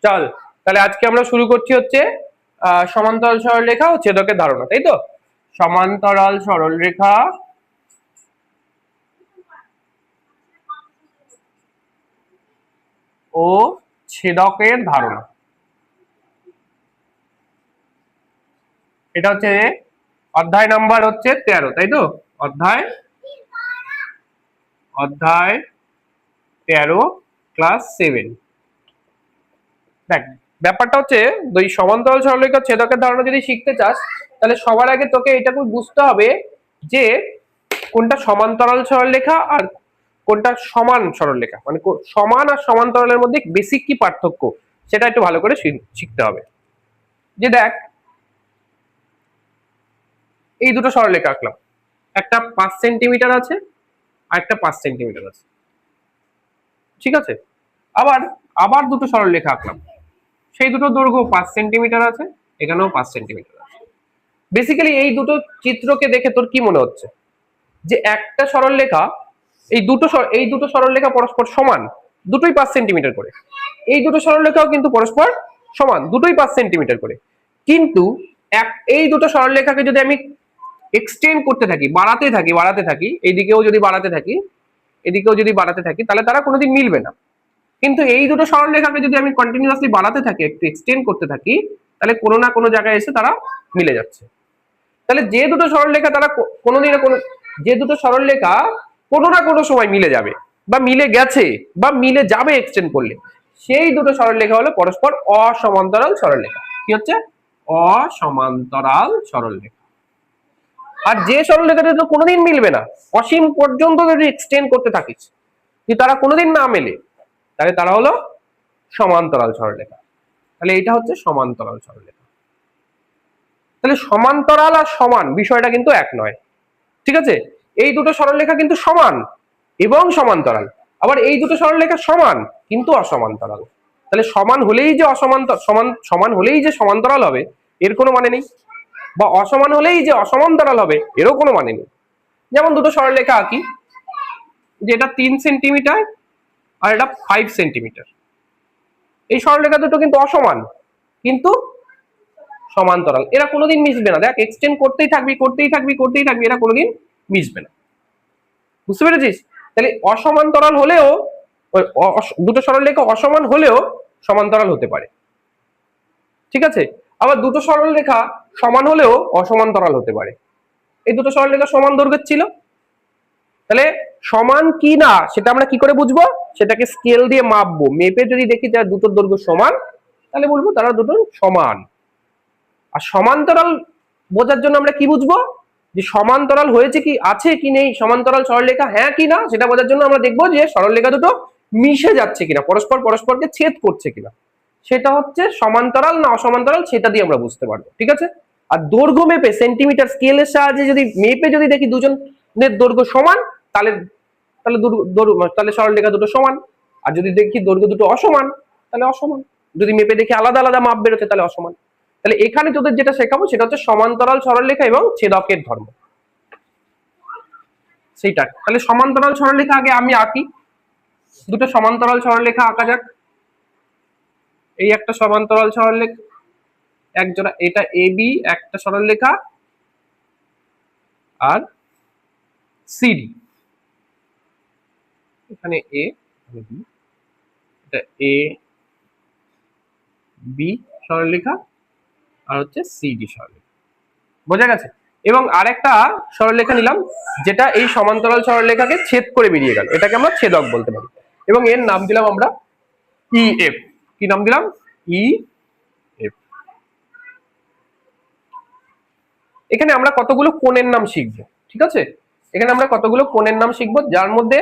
চল তাহলে আজকে আমরা শুরু করছি হচ্ছে সমান্তরাল সরলরেখা ও ছেদকের ধারণা, তাই তো? সমান্তরাল সরলরেখা ও ছেদকের ধারণা, এটা হচ্ছে অধ্যায় নাম্বার হচ্ছে 13, তাই তো? অধ্যায় 13 ক্লাস 7। দেখ ব্যাপারটা হচ্ছে দুই সমান্তরাল সরলরেখা ছেদকের ধারণা যদি শিখতে চাস তাহলে সবার আগে তোকে এটাকে বুঝতে হবে যে কোনটা সমান্তরাল সরলরেখা আর কোনটা সমান সরলরেখা, মানে সমান আর সমান্তরালের মধ্যে বেসিক কি পার্থক্য সেটা একটু ভালো করে শিখতে হবে। যে দেখ এই দুটো সরলরেখা আঁকলাম, একটা 5 সেন্টিমিটার আছে আর একটা 5 সেন্টিমিটার আছে, ঠিক আছে? আবার আবার দুটো সরলরেখা আঁকলাম, সেই দুটো দৈর্ঘ্য 5 সেন্টিমিটার আছে, এখানেও 5 সেন্টিমিটার আছে। বেসিক্যালি এই দুটো চিত্রকে দেখে তোর কি মনে হচ্ছে যে একটা সরলরেখা এই দুটো সরলরেখা পরস্পর সমান, দুটোই 5 সেন্টিমিটার করে। এই দুটো সরলরেখাও কিন্তু পরস্পর সমান, দুটোই 5 সেন্টিমিটার করে। কিন্তু এই দুটো সরলরেখাকে যদি আমি এক্সটেন্ড করতে থাকি, বাড়াতে থাকি, এইদিকেও যদি বাড়াতে থাকি, এদিকেও যদি বাড়াতে থাকি, তাহলে তারা কোনোদিন মিলবে না। কিন্তু এই দুটো সরলরেখাকে যদি আমি কন্টিনিউয়াসলি বাড়াতে থাকি, একটু এক্সটেন্ড করতে থাকি, তাহলে কোনো না কোনো জায়গায় এসে তারা মিলে যাচ্ছে। তাহলে যে দুটো সরলরেখা তারা কোনোদিন যে দুটো সরলরেখা কোনো না কোনো সময় মিলে যাবে বা মিলে গেছে বা মিলে যাবে এক্সটেন্ড করলে, সেই দুটো সরলরেখা হলো পরস্পর অসমান্তরাল সরলরেখা। কি হচ্ছে? অসমান্তরাল সরলরেখা। আর যে সরলরেখাটা তো কোনোদিন মিলবে না, অসীম পর্যন্ত যদি এক্সটেন্ড করতে থাকিস, যদি তারা কোনোদিন না মেলে, তাহলে তারা হলো সমান্তরাল সরলরেখা। তাহলে এটা হচ্ছে সমান্তরাল সরলরেখা। তাহলে সমান্তরাল আর সমান বিষয়টা কিন্তু এক নয়, ঠিক আছে? এই দুটো সরলরেখা কিন্তু সমান এবং সমান্তরাল, আবার এই দুটো সরলরেখা সমান কিন্তু অসমান্তরাল। তাহলে সমান হলেই যে সমান হলেই যে সমান্তরাল হবে এর কোনো মানে নেই, বা অসমান হলেই যে অসমান্তরাল হবে এরও কোনো মানে নেই। যেমন দুটো সরলরেখা আঁকি, যে এটা 3 সেন্টিমিটার আর এটা 5 সেন্টিমিটার। এই সরলরেখা দুটো কিন্তু অসমান কিন্তু সমান্তরাল, এরা কোনোদিন মিশবে না। দেখ এক্সটেন্ড করতেই থাকবি, এরা কোনোদিন মিশবে না। বুঝতে পেরেছিস? তাহলে অসমান্তরাল হলেও দুটো সরলরেখা অসমান হলেও সমান্তরাল হতে পারে, ঠিক আছে? আবার দুটো সরলরেখা সমান হলেও অসমান্তরাল হতে পারে। এই দুটো সরলরেখা সমান দৈর্ঘ্যের ছিল, তাহলে সমান কি না সেটা আমরা কি করে বুঝবো? সেটাকে স্কেল দিয়ে মাপবো, মেপে যদি দেখি যে দুটোর দৈর্ঘ্য সমান, তাহলে বলবো তারা দুটো সমান। আর সমান্তরাল বোঝার জন্য আমরা কি বুঝবো? যে সমান্তরাল হয়েছে কি, আছে কি নেই সমান্তরাল সরলরেখা, হ্যাঁ কি না সেটা বোঝার জন্য আমরা দেখবো যে সরলরেখা দুটো মিশে যাচ্ছে কিনা, পরস্পরকে ছেদ করছে কিনা, সেটা হচ্ছে সমান্তরাল না অসমান্তরাল, সেটা দিয়ে আমরা বুঝতে পারবো, ঠিক আছে? আর দৈর্ঘ্য মেপে সেন্টিমিটার স্কেলের সাহায্যে যদি মেপে যদি দেখি দুজনের দৈর্ঘ্য সমান, তাহলে তাহলে সরলরেখা দুটো সমান। আর যদি দেখি দৈর্ঘ্য দুটো অসমান তাহলে অসমান, যদি মেপে দেখি আলাদা আলাদা মাপ বেরোচ্ছে তাহলে অসমান। তাহলে এখানে তোদের যেটা শেখাবো সেটা হচ্ছে সমান্তরাল সরলরেখা এবং ছেদকের ধর্ম, সেইটা। তাহলে সমান্তরাল সরলরেখা আগে আমি আঁকি, দুটো সমান্তরাল সরলরেখা আঁকা যাক। এই একটা সমান্তরাল সরলরেখা এক জোড়া, এটা এ বি একটা সরলরেখা, আর সিডি, এখানে এ বি, এটা এ বি সরলরেখা আর হচ্ছে সিডি সরলরেখা, বোঝা গেছে? এবং আরেকটা সরলরেখা নিলাম যেটা এই সমান্তরাল সরলরেখাকে ছেদ করে বেরিয়ে গেল, এটাকে আমরা ছেদক বলতে পারি, এবং এর নাম দিলাম আমরা ই এফ। কি নাম দিলাম? E F. এখানে আমরা কতগুলো কোণের নাম শিখবো, ঠিক আছে? এখানে আমরা কতগুলো কোণের নাম শিখবো, যার মধ্যে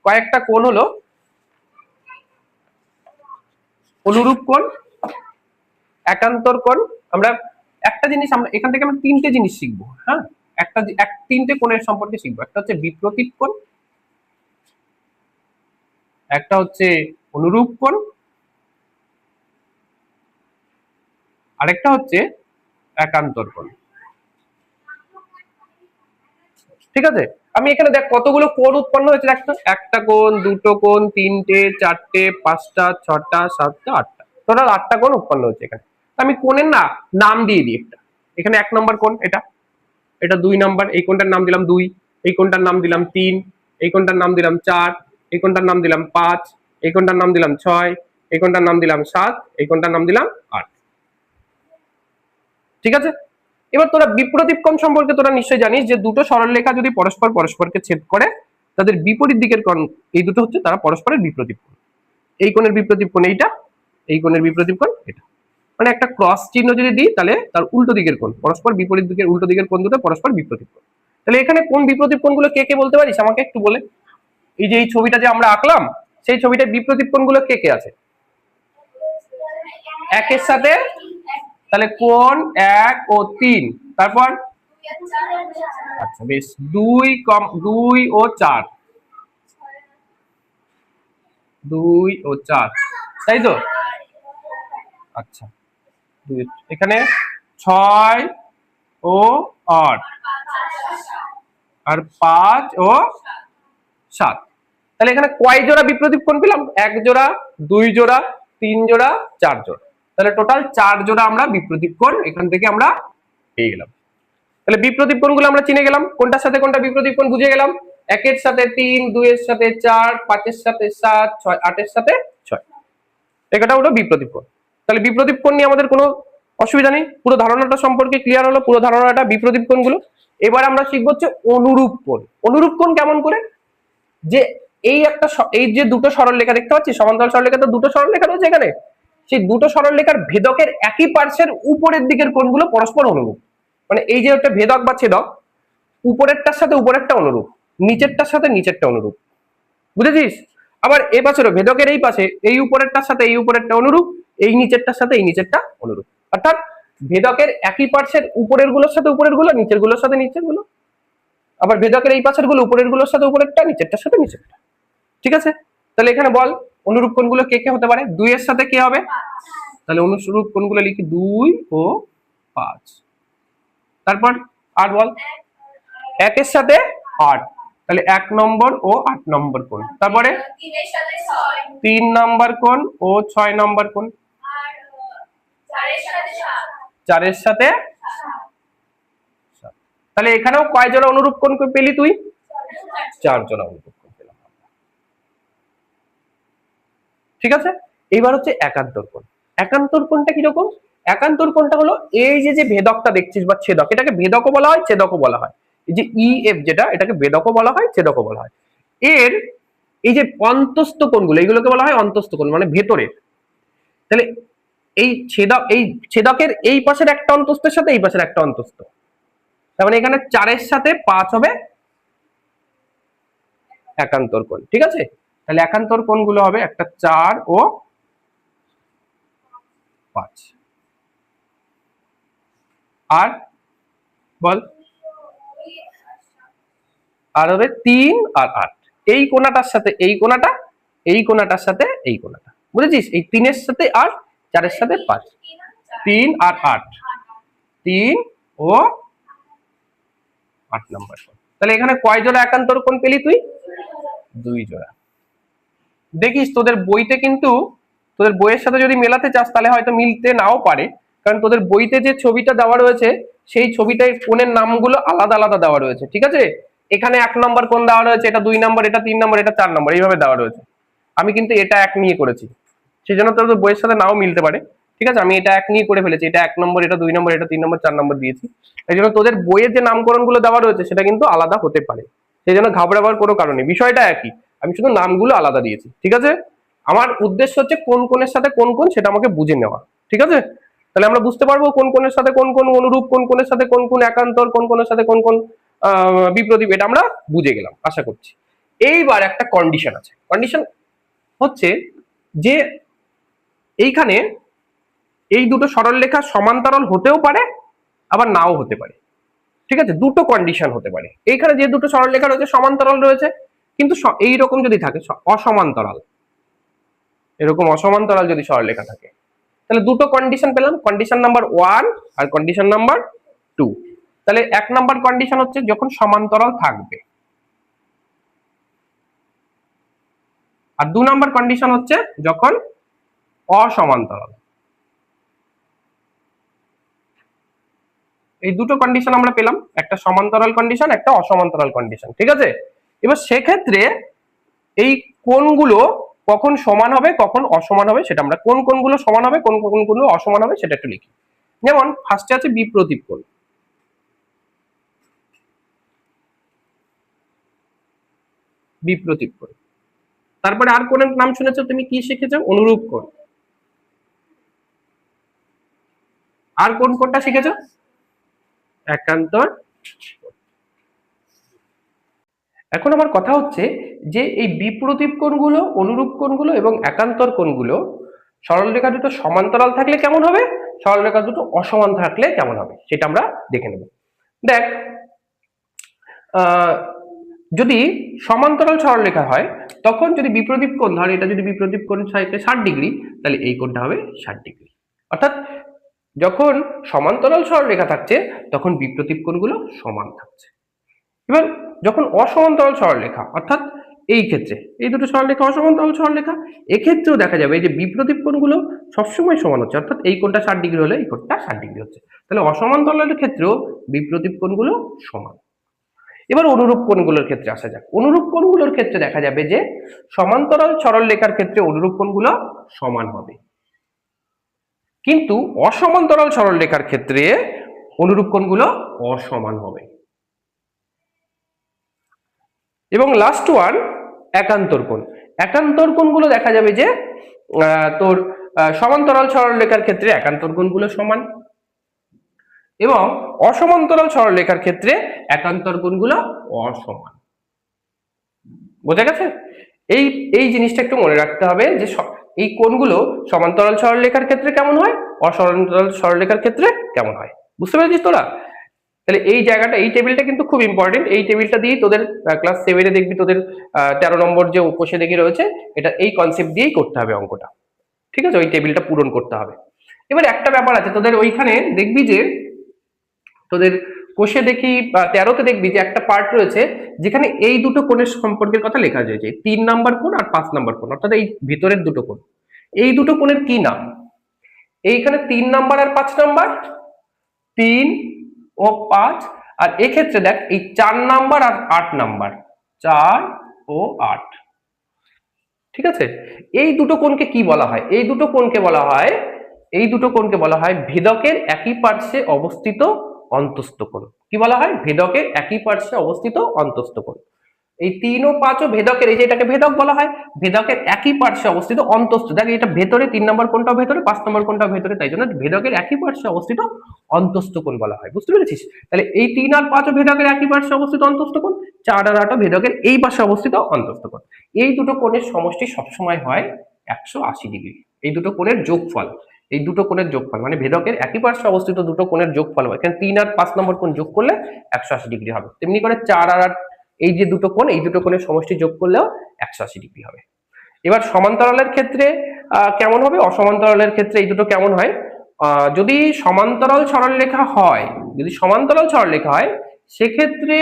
কয়েকটা কোণ হলো অনুরূপ কোণ, একান্তর কোণ। আমরা একটা জিনিস আমরা এখান থেকে আমরা তিনটে জিনিস শিখবো, হ্যাঁ? তিনটে কোণের সম্পর্কে শিখবো। একটা হচ্ছে বিপ্রতীপ কোণ, একটা হচ্ছে অনুরূপ কোণ, আরেকটা হচ্ছে একান্তর কোণ, ঠিক আছে? আমি এখানে দেখ কতগুলো কোণ উৎপন্ন হয়েছে, একটা কোণ, দুটো কোণ, তিনটে, চারটে, পাঁচটা, ছটা, সাতটা, আটটা, টোটাল 8টা কোণ উৎপন্ন হচ্ছে এখানে। আমি কোণের নাম দিয়ে দিই একটা। এখানে 1 নম্বর কোণ, এটা এটা 2 নম্বর, এই কোণটার নাম দিলাম 2, এই কোণটার নাম দিলাম 3, এই কোণটার নাম দিলাম 4, এই কোণটার নাম দিলাম 5, এই কোণটার নাম দিলাম 6, এই কোণটার নাম দিলাম 7, এই কোণটার নাম দিলাম 8। ঠিক আছে, এবার তোরা বিপ্রতীপ কোণ সম্পর্কে তোরা নিশ্চয়ই জানিস যে দুটো সরলরেখা যদি পরস্পরকে ছেদ করে তাদের বিপরীত দিকের কোণ এই দুটো হচ্ছে তারা পরস্পরের বিপ্রতীপ কোণ। এই কোণের বিপ্রতীপ কোণ এইটা, এই কোণের বিপ্রতীপ কোণ এটা। মানে একটা ক্রস চিহ্ন যদি দিই তাহলে তার উল্টো দিকের কোণ, পরস্পর বিপরীত দিকের উল্টো দিকের কোণ দুটো পরস্পর বিপ্রতীপ কোণ। তাহলে এখানে কোন বিপ্রতীপ কোণগুলো কে কে বলতে পারিস আমাকে একটু বলে? এই যে এই ছবিটা যে আমরা আঁকলাম সেই ছবিটার বিপ্রতীপ কোণগুলো কে কে আছে? একের সাথে, তাহলে কোণ 1 ও 3, তারপর আচ্ছা বেশ 2 ও 4, 2 ও 4, তাই তো? আচ্ছা এখানে 6 ও 8 আর 5 ও 7। তাহলে এখানে কয় জোড়া বিপ্রতীপ কোণ পেলাম? 1 জোড়া, 2 জোড়া, 3 জোড়া, 4 জোড়া। তাহলে টোটাল 4 জোড়া আমরা বিপ্রতীপ কোণ এখান থেকে আমরা পেয়ে গেলাম। তাহলে বিপ্রতীপ কোণগুলো আমরা চিনে গেলাম, কোনটার সাথে কোনটা বিপ্রতীপ কোণ বুঝে গেলাম। 1 এর সাথে 3, 2 এর সাথে 4, 5 এর সাথে 7, 6, 8 এর সাথে 6, এটা হলো বিপ্রতীপ কোণ। তাহলে বিপ্রতীপ কোণ নিয়ে আমাদের কোনো অসুবিধা নেই, পুরো ধারণাটা সম্পর্কে ক্লিয়ার হলো, পুরো ধারণাটা বিপ্রতীপ কোণগুলো। এবার আমরা শিখবো হচ্ছে অনুরূপ কোণ। অনুরূপ কোণ কেমন করে? যে এই যে দুটো সরলরেখা দেখতে পাচ্ছি, সমান্তরাল সরলরেখা, তো দুটো সরলরেখা রয়েছে এখানে, সেই দুটো সরলরেখার ভেদকের একই পার্শ্বের উপরের দিকের কোণগুলো পরস্পর অনুরূপ। মানে এই যে একটা ভেদক বা ছেদক, উপরেরটার সাথে উপরেরটা অনুরূপ, নিচেরটার সাথে নিচেরটা অনুরূপ, বুঝেছিস? আবার এই পাশেরও ভেদকের এই পাশে এই উপরেরটার সাথে এই উপরেরটা অনুরূপ, এই নিচেরটার সাথে এই নিচেরটা অনুরূপ। অর্থাৎ ভেদকের একই পার্শ্বের উপরের গুলোর সাথে উপরের গুলো, নিচের গুলোর সাথে নিচের গুলো, আবার ভেদকের এই পাশের গুলো উপরের গুলোর সাথে উপরেরটা, নিচেরটার সাথে নিচেরটা। ঠিক আছে, তাহলে এখানে বল অনুরূপ কোণগুলো কে কে হতে পারে? 2 এর সাথে কে হবে? তাহলে অনুরূপ কোণগুলো লিখি 2 ও 5। তারপর 8 বল, 1 এর সাথে 8, তাহলে 1 নম্বর ও 8 নম্বর কোণ। তারপরে 3 নম্বর কোণ ও 6 নম্বর কোণ, 4 এর সাথে 7। তাহলে এখানেও কয় জোড়া অনুরূপ কোণ পেলি তুই? 4 জোড়া অনুরূপ কোণ পেলাম। ঠিক আছে, এইবার হচ্ছে একান্তর কোণ। একান্তর কোণটা কিরকম? একান্তর কোণটা হলো এই যে ভেদকটা দেখছিস বা ছেদক, এটাকে ভেদকও বলা হয়, ছেদকও বলা হয়। এই যে EF যেটা, এটাকে ভেদকও বলা হয়, ছেদকও বলা হয়। এর এই যে অন্তস্থ কোণগুলো, এইগুলোকে বলা হয় অন্তস্থ কোণ, মানে ভেতরের। তাহলে এই ছেদকের এই পাশের একটা অন্তস্থের সাথে এই পাশের একটা অন্তস্থ, তার মানে এখানে 4 এর সাথে 5 হবে একান্তর কোণ। ঠিক আছে, তাহলে একান্তর কোণগুলো হবে একটা 4 ও 5, আর বল আর হবে 3 আর 8। এই কোণাটার সাথে এই কোণাটা, এই কোণাটার সাথে এই কোণাটা, বুঝেছিস? এই 3 এর সাথে 8, 4 এর সাথে 5, 3 আর 8, 3 ও 8 নম্বর কোণ। তাহলে এখানে কয় জোড়া একান্তর কোণ পেলি তুই? 2 জোড়া। দেখিস তোদের বইতে কিন্তু, তোদের বইয়ের সাথে যদি মেলাতে চাস তাহলে হয়তো মিলতে নাও পারে, কারণ তোদের বইতে যে ছবিটা দেওয়া রয়েছে সেই ছবিটায় কোণের নামগুলো আলাদা আলাদা দেওয়া রয়েছে। ঠিক আছে, এখানে 1 নম্বর কোণ দেওয়া রয়েছে, এটা 2 নম্বর, এটা 3 নম্বর, এটা 4 নম্বর, এইভাবে দেওয়া রয়েছে। আমি কিন্তু এটা 1 নিয়ে করেছি, সেই জন্য তোদের বইয়ের সাথে নাও মিলতে পারে। ঠিক আছে, আমি এটা 1 নিয়ে করে ফেলেছি, এটা 1 নম্বর, এটা 2 নম্বর, এটা 3 নম্বর, 4 নম্বর দিয়েছি। এই জন্য তোদের বইয়ের যে নামকরণ গুলো দেওয়া রয়েছে সেটা কিন্তু আলাদা হতে পারে, সেই জন্য ঘাবড়াবার কোনো কারণে, বিষয়টা একই, আমি শুধু নামগুলো আলাদা দিয়েছি। ঠিক আছে, আমার উদ্দেশ্য হচ্ছে কোন কোণের সাথে কোন কোণ সেটা আমাকে বুঝে নেওয়া। ঠিক আছে, তাহলে আমরা বুঝতে পারবো কোন কোণের সাথে কোন কোণ অনুরূপ, কোন কোণের সাথে কোন কোণ একান্তর, কোন কোণের সাথে কোন কোণ বিপ্রতীপ, এটা আমরা বুঝে গেলাম আশা করছি। এইবার একটা কন্ডিশন আছে, কন্ডিশন হচ্ছে যে এইখানে এই দুটো সরলরেখা সমান্তরাল হতেও পারে আবার নাও হতে পারে। ঠিক আছে, দুটো কন্ডিশন হতে পারে। এইখানে যে দুটো সরলরেখা রয়েছে সমান্তরাল রয়েছে, কিন্তু এইরকম যদি থাকে অসমান্তরাল, এরকম অসমান্তরাল যদি সরলরেখা থাকে, তাহলে দুটো কন্ডিশন পেলাম, কন্ডিশন নাম্বার 1 আর কন্ডিশন নাম্বার 2। তাহলে 1 নাম্বার কন্ডিশন হচ্ছে যখন সমান্তরাল থাকবে, আর 2 নাম্বার কন্ডিশন হচ্ছে যখন অসমান্তরাল। এই দুটো কন্ডিশন আমরা পেলাম, একটা সমান্তরাল কন্ডিশন, একটা অসমান্তরাল কন্ডিশন, ঠিক আছে। এবার সেক্ষেত্রে এই কোণগুলো কখন সমান হবে কখন অসমান হবে সেটা আমরা, কোন কোণগুলো সমান হবে কোন কোণগুলো অসমান হবে সেটা একটু লিখি। যেমন ফার্স্টে আছে বিপ্রতীপ কোণ, বিপ্রতীপ কোণ। তারপরে আর কোণের নাম শুনেছো তুমি, কি শিখেছো? অনুরূপ কোণ। আর কোন কোণটা শিখেছো? একান্তর। এখন আমার কথা হচ্ছে যে এই বিপ্রতীপ কোণগুলো, অনুরূপ কোণগুলো এবং একান্তর কোণগুলো সরলরেখা দুটো সমান্তরাল থাকলে কেমন হবে, সরলরেখা দুটো অসমান থাকলে কেমন হবে সেটা আমরা দেখে নেব। দেখ, যদি সমান্তরাল সরলরেখা হয় তখন যদি বিপ্রতীপ কোণ, ধর এটা যদি বিপ্রতীপ কোণ 60°, তাহলে এই কোণটা হবে 60°। অর্থাৎ যখন সমান্তরাল সরলরেখা থাকছে তখন বিপ্রতীপ কোণগুলো সমান থাকছে। এবার যখন অসমান্তরাল সরলরেখা, অর্থাৎ এই ক্ষেত্রে এই দুটো সরলরেখা অসমান্তরাল সরলরেখা, এক্ষেত্রেও দেখা যাবে এই যে বিপ্রতীপ কোণগুলো সবসময় সমান হচ্ছে, অর্থাৎ এই কোণটা 60° হলে এই কোণটা 60° হচ্ছে। তাহলে অসমান্তরালের ক্ষেত্রেও বিপ্রতীপ কোণগুলো সমান। এবার অনুরূপ কোণগুলোর ক্ষেত্রে আসা যাক। অনুরূপ কোণগুলোর ক্ষেত্রে দেখা যাবে যে সমান্তরাল সরলরেখার ক্ষেত্রে অনুরূপ কোণগুলো সমান হবে, কিন্তু অসমান্তরাল সরলরেখার ক্ষেত্রে অনুরূপ কোণগুলো অসমান হবে। এবং লাস্ট ওয়ান একান্তর কোণ। একান্তর কোণগুলো দেখা যাবে যে তোর সমান্তরাল সরলরেখার ক্ষেত্রে একান্তর কোণগুলো সমান এবং অসমান্তরাল সরলরেখার ক্ষেত্রে একান্তর কোণগুলো অসমান। বোঝা গেছে? এই এই জিনিসটা একটু মনে রাখতে হবে যে এই কোণগুলো সমান্তরাল সরলরেখার ক্ষেত্রে কেমন হয়, অসমান্তরাল সরলরেখার ক্ষেত্রে কেমন হয়। বুঝতে পেরেছিস তোরা? তাহলে এই জায়গাটা, এই টেবিলটা কিন্তু খুব ইম্পর্টেন্ট। এই টেবিলটা দিয়ে তোদের ক্লাস 7-এ দেখবি তোদের 13 নম্বর যে উপসে দেখি রয়েছে, এটা এই কনসেপ্ট দিয়েই করতে হবে অঙ্কটা, ঠিক আছে? ওই টেবিলটা পূরণ করতে হবে। এবার একটা ব্যাপার আছে, তোদের ওইখানে দেখবি যে তোদের কোষে দেখি 13-তে দেখবি যে একটা পার্ট রয়েছে যেখানে এই দুটো কোণের সম্পর্কের কথা লেখা রয়েছে, 3 নাম্বার কোণ আর 5 নাম্বার কোণ, অর্থাৎ এই ভিতরের দুটো কোণ। এই দুটো কোণের কি নাম? এইখানে 3 নাম্বার আর 5 নাম্বার, 3 ও 5। আর এক্ষেত্রে দেখ এই 4 নাম্বার আর 8 নাম্বার, 4 ও 8, ঠিক আছে? এই দুটো কোণকে কি বলা হয়? এই দুটো কোণকে বলা হয়, এই দুটো কোণকে বলা হয় ভেদকের একই পার্শ্বে অবস্থিত অন্তস্থ কোণ। কি বলা হয়? ভেদকের একই পার্শ্বে অবস্থিত অন্তস্থ কোণ। এই 3 ও 5 ও ভেদকের, এই যে এটাকে ভেদক বলা হয়, ভেদকের একই পার্শ্বে অবস্থিত অন্তস্থ। দেখ এটা ভেতরে 3 নম্বর কোণটাও ভেতরে, 5 নম্বর কোণটাও ভেতরে, তাই জন্য ভেদকের একই পার্শ্বে অবস্থিত অন্তস্থ কোণ বলা হয়। বুঝতে পেরেছিস? তাহলে এই 3 আর 5 ও ভেদকের একই পার্শ্বে অবস্থিত অন্তস্থ কোণ, 4 আর 8 ও ভেদকের এই পাশে অবস্থিত অন্তস্থ কোণ। এই দুটো কোণের সমষ্টি সবসময় হয় 180°। এই দুটো কোণের যোগফল, এই দুটো কোণের যোগফল মানে ভেদকের একই পার্শ্বে অবস্থিত দুটো কোণের যোগফল হয়। এখানে 3 আর 5 নম্বর কোণ যোগ করলে 180° হবে। তেমনি করে 4 আর 8, এই যে দুটো কোণ, এই দুটো কোণের সমষ্টি যোগ করলেও 180° হবে। এবার সমান্তরালের ক্ষেত্রে কেমন হবে, অসমান্তরালের ক্ষেত্রে এই দুটো কেমন হয়? যদি সমান্তরাল সরলরেখা হয়, যদি সমান্তরাল সরলরেখা হয় সেক্ষেত্রে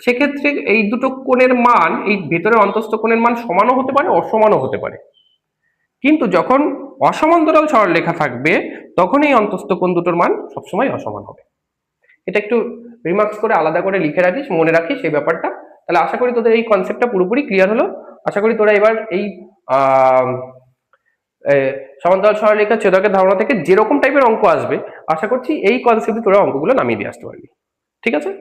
সেক্ষেত্রে এই দুটো কোণের মান, এই ভেতরের অন্তস্থ কোণের মান সমানও হতে পারে অসমানও হতে পারে। কিন্তু যখন অসমান্তরাল সরলরেখা থাকবে তখন এই অন্তস্থ কোণ দুটোর মান সবসময় অসমান হবে। এটা একটু রিমার্কস করে আলাদা করে লিখে রাখিস, মনে রাখিস এই ব্যাপারটা। তাহলে আশা করি তোদের এই কনসেপ্টটা পুরোপুরি ক্লিয়ার হলো। আশা করি তোরা এবার এই সমান্তরাল সরলরেখা ছেদকের ধারণা থেকে যেরকম টাইপের অঙ্ক আসবে, আশা করছি এই কনসেপ্টে তোরা অঙ্কগুলো নামিয়ে দিয়ে আসতে পারবি। ঠিক আছে?